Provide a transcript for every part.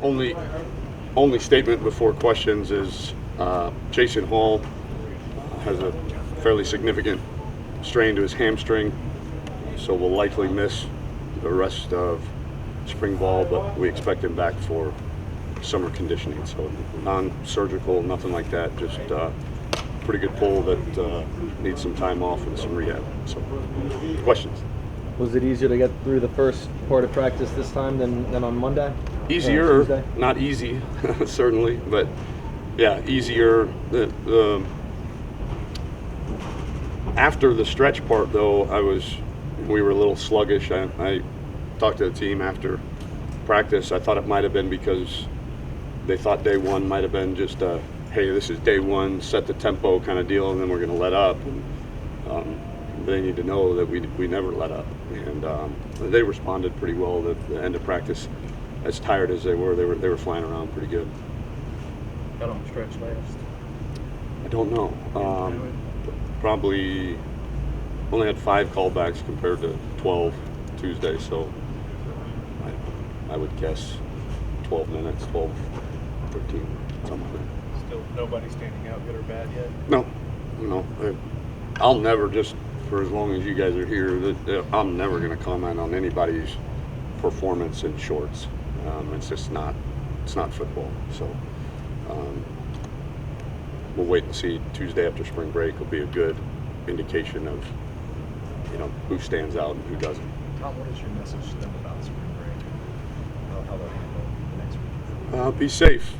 only statement before questions is Jason Hall has a fairly significant strain to his hamstring, so we'll likely miss the rest of spring ball, but we expect him back for summer conditioning. So non-surgical, nothing like that, just pretty good pull that needs some time off and some rehab. So questions? Was it easier to get through the first part of practice this time than on Monday? Easier, not easy, certainly, but yeah, easier. After the stretch part, though, we were a little sluggish. I talked to the team after practice. I thought it might have been because they thought day one might have been just a, hey, this is day one, set the tempo kind of deal, and then we're going to let up. And, they need to know that we never let up. And they responded pretty well at the end of practice. As tired as they were flying around pretty good. How long stretch last? I don't know. Probably only had 5 callbacks compared to 12 Tuesday, so I would guess 12 minutes, 12, 13, something like that. Still nobody standing out good or bad yet? No, I'll never, just for as long as you guys are here, I'm never going to comment on anybody's performance in shorts. It's just it's not football. So we'll wait and see. Tuesday after spring break will be a good indication of who stands out and who doesn't. Tom, what is your message to them about spring break? How they'll handle the next week? Be safe.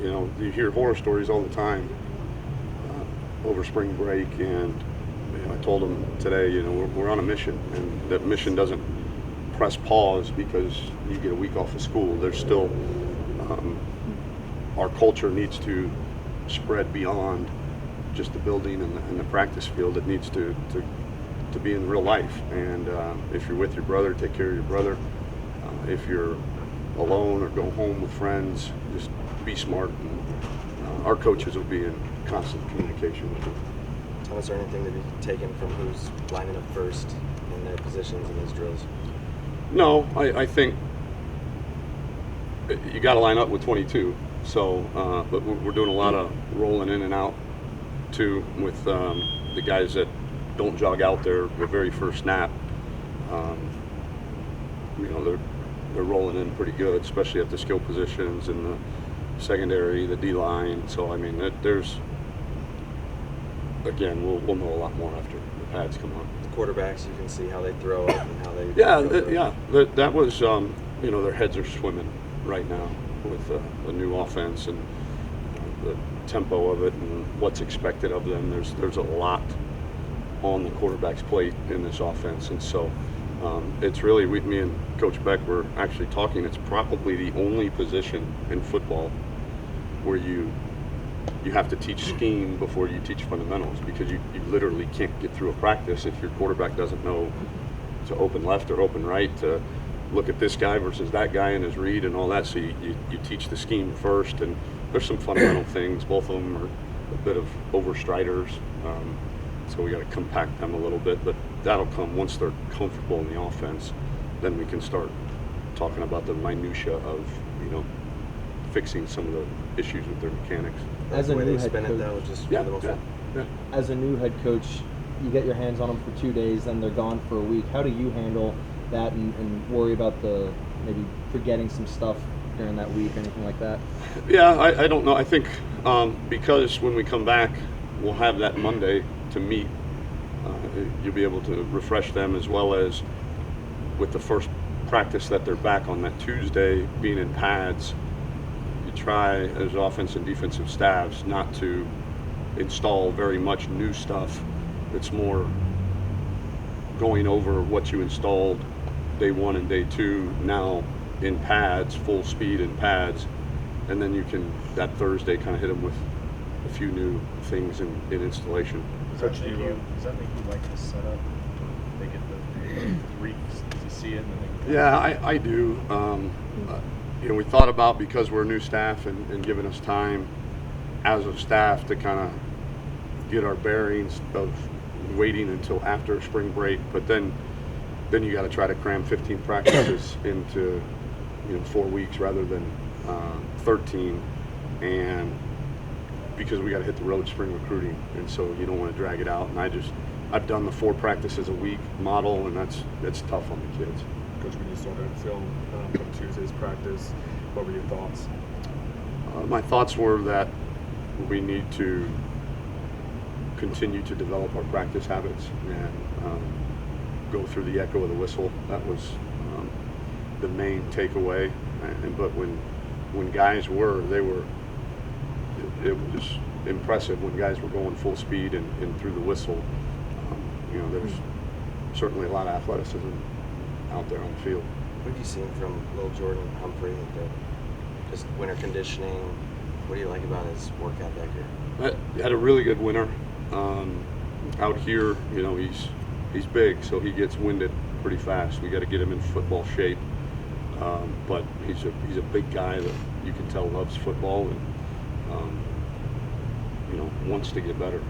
You hear horror stories all the time over spring break, and I told them today, we're on a mission, and that mission doesn't press pause because you get a week off of school. There's still our culture needs to spread beyond just the building and the practice field. It needs to be in real life. And if you're with your brother, take care of your brother. If you're alone or go home with friends, just be smart. And our coaches will be in constant communication with them. Tom, is there anything to be taken from who's lining up first in their positions in these drills? No, I think you got to line up with 22. So, but we're doing a lot of rolling in and out too with the guys that don't jog out there the very first snap. They're rolling in pretty good, especially at the skill positions and the secondary, the D line. So I mean, there's again, we'll know a lot more after the pads come on. The quarterbacks, you can see how they throw up and how they. That was their heads are swimming right now with the new offense and the tempo of it and what's expected of them. There's a lot on the quarterback's plate in this offense, and so it's really me and Coach Beck were actually talking. It's probably the only position in football where you have to teach scheme before you teach fundamentals, because you literally can't get through a practice if your quarterback doesn't know to open left or open right, to look at this guy versus that guy in his read and all that. So you teach the scheme first, and there's some fundamental things. Both of them are a bit of overstriders, so we got to compact them a little bit, but that'll come once they're comfortable in the offense. Then we can start talking about the minutia of fixing some of the issues with their mechanics. As a new head coach, As a new head coach, you get your hands on them for 2 days, then they're gone for a week. How do you handle that and worry about maybe forgetting some stuff during that week or anything like that? Yeah, I don't know. I think because when we come back, we'll have that Monday to meet. You'll be able to refresh them, as well as with the first practice that they're back on that Tuesday, being in pads. You try as offense and defensive staffs not to install very much new stuff. It's more going over what you installed day one and day two now in pads, full speed in pads, and then you can that Thursday kind of hit them with a few new things in installation. Does that make you like this setup? They get the reefs, does you see it? And then Yeah, I do. We thought about, because we're a new staff and giving us time as a staff to kind of get our bearings of waiting until after spring break, but then you got to try to cram 15 practices into 4 weeks rather than 13, and because we got to hit the road spring recruiting, and so you don't want to drag it out. And I've done the 4 practices a week model, and that's tough on the kids. Coach, when you saw that film from Tuesday's practice, what were your thoughts? My thoughts were that we need to continue to develop our practice habits and go through the echo of the whistle. That was the main takeaway. But when guys it was impressive when guys were going full speed and through the whistle. There's certainly a lot of athleticism out there on the field. What have you seen from Lil Jordan Humphrey? Just winter conditioning. What do you like about his work ethic? He had a really good winter. Out here, he's big, so he gets winded pretty fast. We got to get him in football shape. But he's a big guy that you can tell loves football and wants to get better.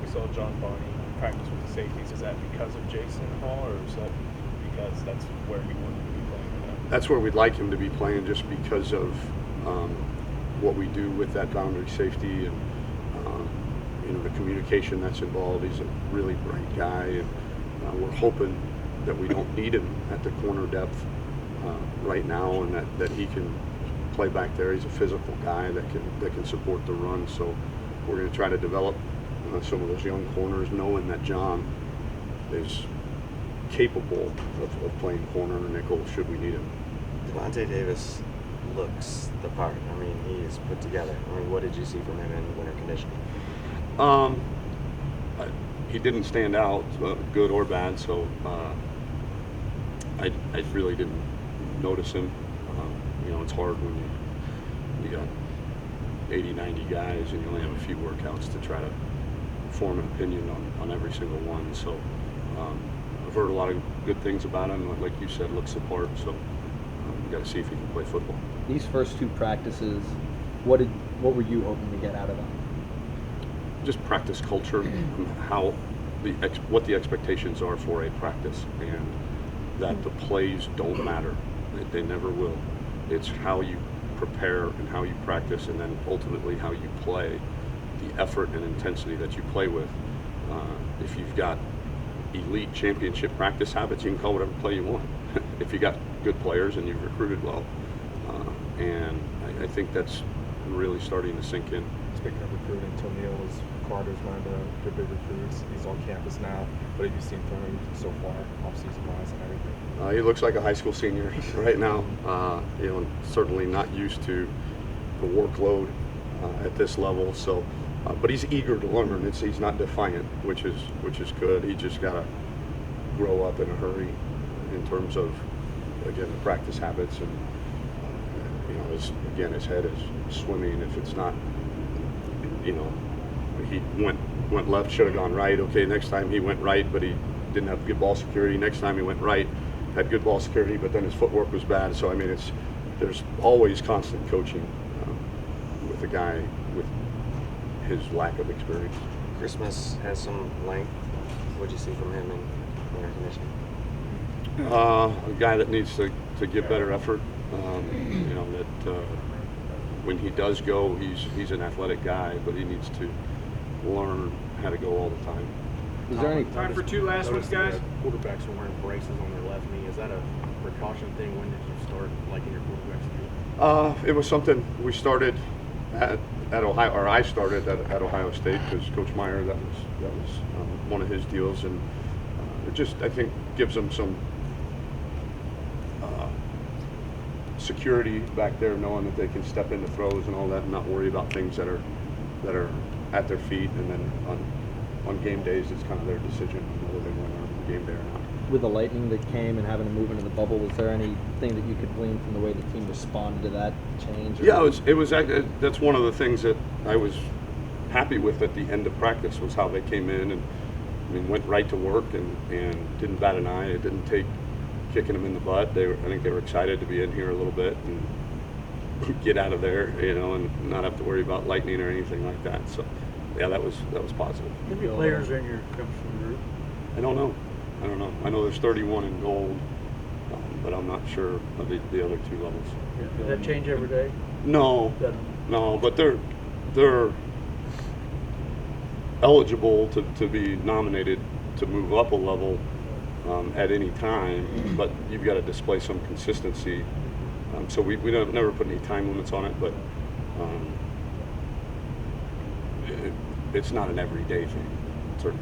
We saw John Barney practice with the safeties. Is that because of Jason Hall, or is that because that's where he wanted to be playing? That's where we'd like him to be playing, just because of what we do with that boundary safety and the communication that's involved. He's a really bright guy, and we're hoping that we don't need him at the corner depth right now, and that he can play back there. He's a physical guy that can support the run. So we're going to try to develop some of those young corners, knowing that John is capable of playing corner or nickel should we need him. Devontae Davis looks the part. I mean, he is put together. I mean, what did you see from him in winter conditioning? He didn't stand out, good or bad, so I really didn't notice him. It's hard when you got 80, 90 guys and you only have a few workouts to try to form an opinion on every single one. So I've heard a lot of good things about him. Like you said, looks the part. So we got to see if he can play football. These first 2 practices, what were you hoping to get out of them? Just practice culture, what the expectations are for a practice, and that the plays don't matter. They never will. It's how you prepare and how you practice, and then ultimately how you play, the effort and intensity that you play with. If you've got elite championship practice habits, you can call whatever play you want. If you got good players and you've recruited well, and I think that's really starting to sink in. Speaking of recruiting, Toniel Carter's one of the big recruits. He's on campus now. What have you seen from him so far, off-season wise and everything? He looks like a high school senior right now. Certainly not used to the workload at this level. So, but he's eager to learn. He's not defiant, which is good. He just got to grow up in a hurry in terms of, again, the practice habits and his head is swimming. If it's not, he went left, should have gone right. Okay, next time he went right, but he didn't have good ball security. Next time he went right, had good ball security, but then his footwork was bad. So there's always constant coaching with a guy with his lack of experience. Christmas has some length. What did you see from him in winter conditioning? A guy that needs to give better effort. That when he does go, he's an athletic guy, but he needs to learn how to go all the time. Is there any Time for 2 last ones, guys. Quarterbacks are wearing braces on their left knee. Is that a precaution thing? When did you start liking your quarterbacks? It was something we started at Ohio, or I started at Ohio State, because Coach Meyer, that was one of his deals, and it just, I think, gives them some security back there, knowing that they can step into throws and all that, and not worry about things that are at their feet. And then on game days, it's kind of their decision whether they win on game day or not. with the lightning that came and having to move into the bubble, was there anything that you could glean from the way the team responded to that change? Yeah, it was. That's one of the things that I was happy with at the end of practice, was how they came in and went right to work and didn't bat an eye. It didn't take kicking them in the butt. I think they were excited to be in here a little bit and get out of there, and not have to worry about lightning or anything like that. So, yeah, that was positive. How many players in your comes from the group? I don't know. I know there's 31 in gold. but I'm not sure of the other two levels. Does that change every day? No, That- no, but they're eligible to be nominated to move up a level at any time, but you've got to display some consistency. So we don't never put any time limits on it, but it's not an everyday thing. Sort of